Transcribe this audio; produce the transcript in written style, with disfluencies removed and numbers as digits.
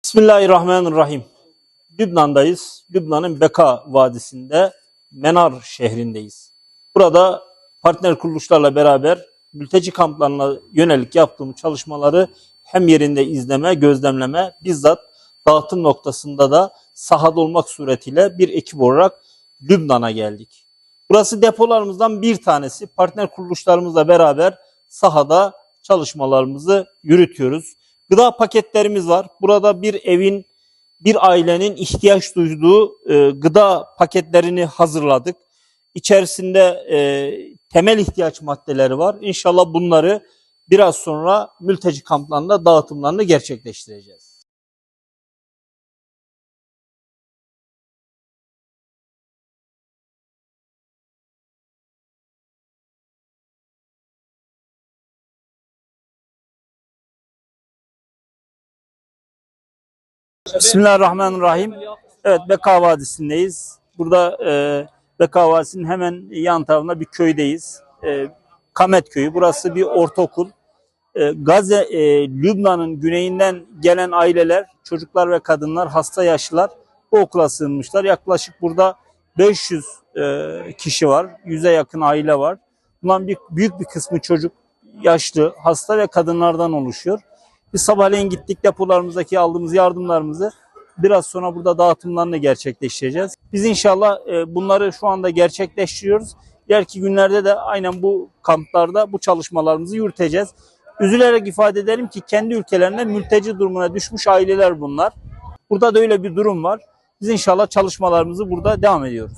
Bismillahirrahmanirrahim. Lübnan'dayız. Lübnan'ın Beka Vadisi'nde Menar şehrindeyiz. Burada partner kuruluşlarla beraber mülteci kamplarına yönelik yaptığımız çalışmaları hem yerinde izleme, gözlemleme, bizzat dağıtım noktasında da sahada olmak suretiyle bir ekip olarak Lübnan'a geldik. Burası depolarımızdan bir tanesi. Partner kuruluşlarımızla beraber sahada çalışmalarımızı yürütüyoruz. Gıda paketlerimiz var. Burada bir evin, bir ailenin ihtiyaç duyduğu gıda paketlerini hazırladık. İçerisinde temel ihtiyaç maddeleri var. İnşallah bunları biraz sonra mülteci kamplarında dağıtımlarını gerçekleştireceğiz. Bismillahirrahmanirrahim. Evet, Beka Vadisi'ndeyiz. Burada Beka Vadisi'nin hemen yan tarafında bir köydeyiz. Kamet Köyü. Burası bir ortaokul. Gazze, Lübnan'ın güneyinden gelen aileler, çocuklar ve kadınlar, hasta yaşlılar bu okula sığınmışlar. Yaklaşık burada 500 kişi var. 100'e yakın aile var. Bunların büyük bir kısmı çocuk, yaşlı, hasta ve kadınlardan oluşuyor. Biz sabahleyin gittik, depolarımızdaki aldığımız yardımlarımızı biraz sonra burada dağıtımlarını gerçekleştireceğiz. Biz inşallah bunları şu anda gerçekleştiriyoruz. İleriki günlerde de aynen bu kamplarda bu çalışmalarımızı yürüteceğiz. Üzülerek ifade edelim ki kendi ülkelerinde mülteci durumuna düşmüş aileler bunlar. Burada da öyle bir durum var. Biz inşallah çalışmalarımızı burada devam ediyoruz.